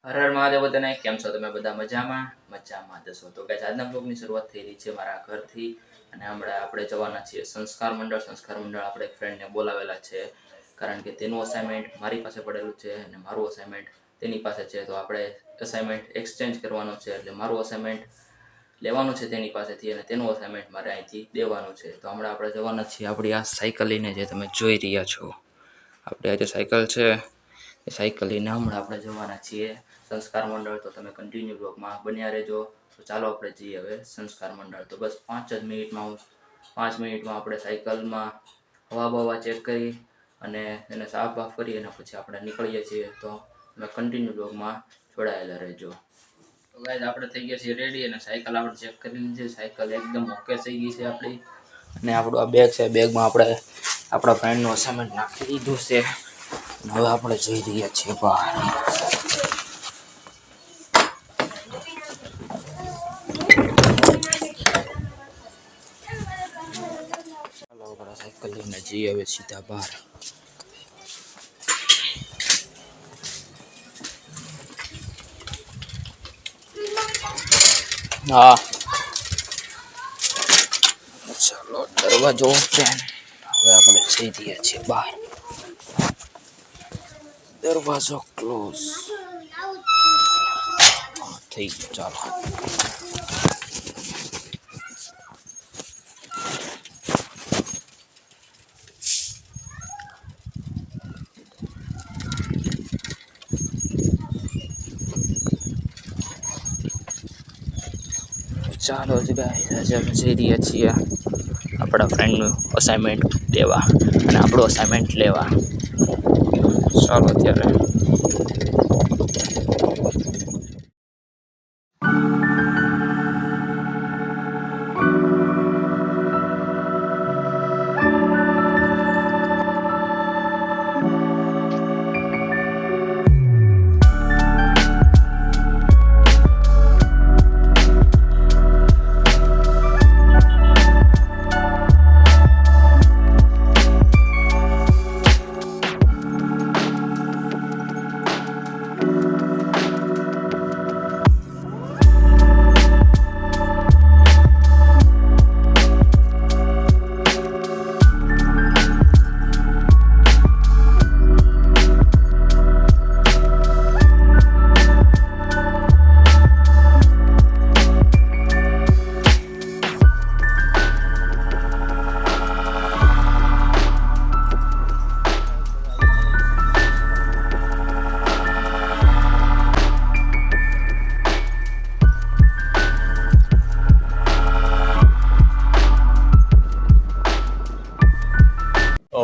હર હર મહાદેવ બધાને કેમ છો તમે બધા મજામાં જશો તો ગાઈસ આજના બ્લોગની શરૂઆત થઈ રહી છે મારા ઘરથી અને હમણાં આપણે જવાના છીએ સંસ્કાર મંડળ આપણે એક ફ્રેન્ડને બોલાવેલા છે કારણ કે તેનું અસાઇનમેન્ટ મારી પાસે પડેલું છે અને મારું અસાઇનમેન્ટ તેની પાસે છે તો આપણે અસાઇનમેન્ટ એક્સચેન્જ કરવાનો છે એટલે મારું અસાઇનમેન્ટ લેવાનું છે તેની પાસેથી અને તેનું અસાઇનમેન્ટ મારે અહીંથી દેવાનું છે તો હમણાં આપણે જવાના છીએ આપણી આ સાયકલ લઈને જે તમે જોઈ રહ્યા છો આપણે આ જે સાયકલ છે એ સાયકલ લઈને હમણાં આપણે જવાના છીએ સંસ્કાર મંડળ તો તમે કન્ટિન્યુ બ્લોગમાં બન્યા રહેજો તો ચાલો આપણે જઈએ હવે સંસ્કાર મંડળ તો બસ 5 મિનિટમાં આપણે સાયકલમાં હવા બવા ચેક કરી અને એને સાફ બાફ કરી અને પછી આપણે નીકળીએ છીએ તો તમે કન્ટિન્યુ બ્લોગમાં જોડાયેલા રહેજો તો ગાઈસ આપણે થઈ ગયા છીએ રેડી અને સાયકલ આપણે ચેક કરી લીધી સાયકલ એકદમ ઓકે થઈ ગઈ છે આપણી અને આપણું આ બેગ છે બેગમાં આપણે આપણા ફ્રેન્ડનું અસાઇનમેન્ટ નાખી દીધું છે હવે આપણે જઈ રહ્યા છીએ બહાર સાયકલ લઈને જઈએ હવે સીધા બહાર હા ચાલો દરવાજો ઓપન હવે આપણે જઈ રહ્યા છીએ બહાર દરવાજો ક્લોઝ થઈ ગયો ચાલો ચાલો જ ગાઈસ આજે આપણે જઈ રહ્યા છીએ આપણા ફ્રેન્ડનું અસાઇનમેન્ટ દેવા અને આપણું અસાઇનમેન્ટ લેવા ચાલો અત્યારે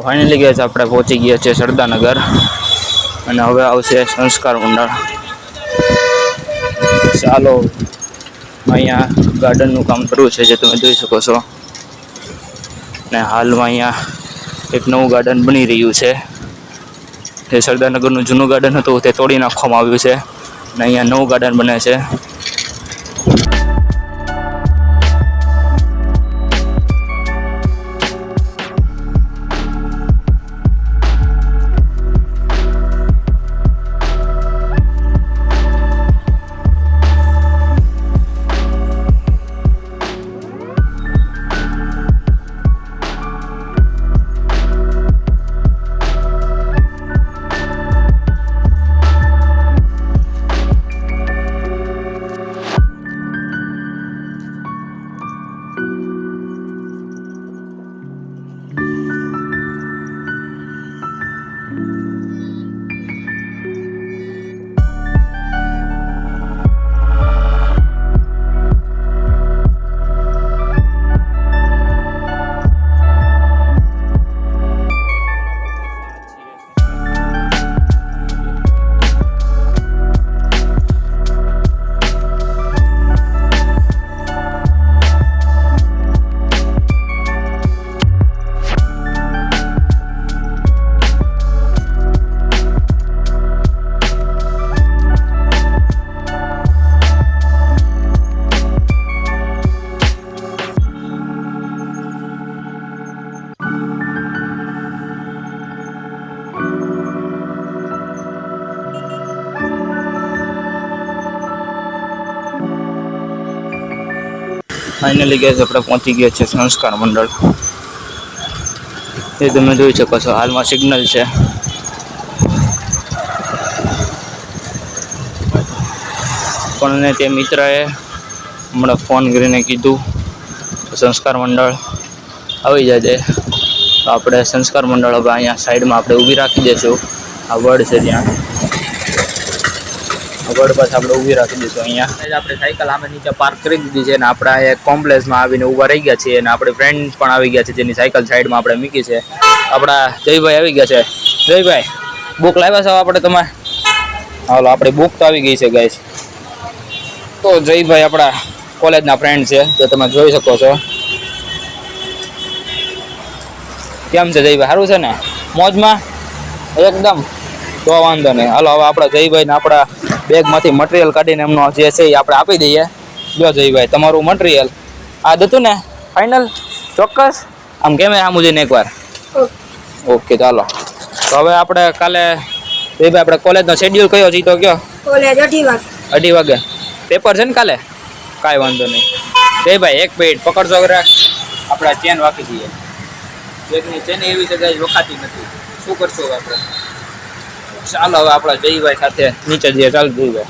ફાઇનલી ગયા છે આપણે પહોંચી ગયા છે સરદારનગર અને હવે આવશે સંસ્કાર મંડળ ચાલો અહીંયા ગાર્ડનનું કામ કરવું છે જે તમે જોઈ શકો છો અને હાલમાં અહીંયા એક નવું ગાર્ડન બની રહ્યું છે જે સરદારનગરનું જૂનું ગાર્ડન હતું તે તોડી નાખવામાં આવ્યું છે અને અહીંયા નવું ગાર્ડન બને છે ફાઇનલી ગેસ આપણે પહોંચી ગયા છે સંસ્કાર મંડળ. એ તમે જોઈ શકો છો, હાલમાં સિગ્નલ છે. પણ તે મિત્રએ હમણાં ફોન કરીને કીધું સંસ્કાર મંડળ આવી જાય. તો આપણે સંસ્કાર મંડળ હવે અહીંયા સાઈડમાં આપણે ઊભી રાખી દઈશું. આ વડ છે ત્યાં, વડ પાસે આપણે ઊભી રાખી દઈશું. અહીંયા આપણે સાયકલ આમે નીચે પાર્ક કરી દીધી છે અને આપણે એક કોમ્પ્લેક્સમાં આવીને ઊભા રહી ગયા છીએ. અને આપણે ફ્રેન્ડ પણ આવી ગયા છે જેની સાયકલ સાઈડમાં આપણે મૂકી છે. આપણા જયભાઈ આવી ગયા છે. જયભાઈ, બુક લાવ્યા છો આપણે તમે? હાલો, આપણી બુક તો આવી ગઈ છે ગાઈસ. તો જયભાઈ આપણા કોલેજના ફ્રેન્ડ છે, જે તમે જોઈ શકો છો. કેમ છે જયભાઈ, સારું છે ને? મોજમાં એકદમ? તો વાંધો નહીં. હાલો, હવે આપણા જયભાઈને આપણા બેગમાંથી મટીરિયલ કાઢીને એમનો જે છે એ આપણે આપી દઈએ. જો જયભાઈ, તમારું મટીરિયલ આ હતું ને? ફાઇનલ? ચોક્કસ? આમ કેમ આમ જઈને એકવાર? ઓકે, ચાલો. તો હવે આપણે કાલે જયભાઈ આપણે કોલેજનો શેડ્યુલ કયો છે તો કયો? કોલેજ 2:30 વાગે. 2:30 વાગે પેપર છે ને કાલે? કાંઈ વાંધો નહીં. જયભાઈ એક મિનિટ પકડજો, આપણે ચેન વાંકી દઈએ. બેગની ચેન એવી છે ગાઈસ, વખાતી નથી. શું કરશું હવે આપણે? ચાલો હવે આપણા જયભાઈ સાથે નીચે જઈએ. ચાલ જયભાઈ.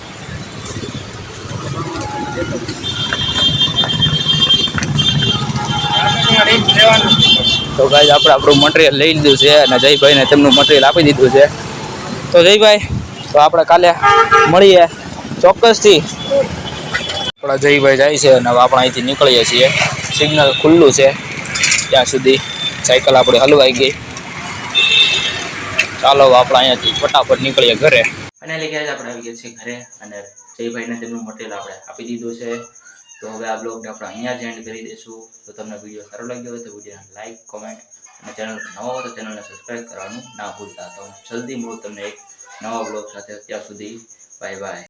તો ગાઈસ આપણે આપણું મટીરિયલ લઈ લીધું છે અને જયભાઈને તેમનું મટીરિયલ આપી દીધું છે. તો જયભાઈ, તો આપણે કાલે મળીએ ચોક્કસથી. આપણા જયભાઈ જાય છે અને હવે આપણે અહીંથી નીકળીએ છીએ. સિગ્નલ ખુલ્લું છે ત્યાં સુધી સાયકલ આપણી હલવાઈ ગઈ. ચાલો આપણે અહીંયાથી ફટાફટ નીકળીએ ઘરે. અને એટલે ક્યારે આપણે આવી ગયા છીએ ઘરે અને જયભાઈને તેમનું મટીરિયલ આપણે આપી દીધું છે. તો હવે આ બ્લોગને આપણે અહીંયા જ એન્ડ કરી દઈશું. તો તમને વિડીયો સારો લાગ્યો હોય તો વિડીયોને લાઈક, કોમેન્ટ અને ચેનલ નવો હોય તો ચેનલને સબસ્ક્રાઈબ કરવાનું ના ભૂલતા. તો જલ્દી મળું તમને એક નવા બ્લોગ સાથે. ત્યાં સુધી બાય બાય.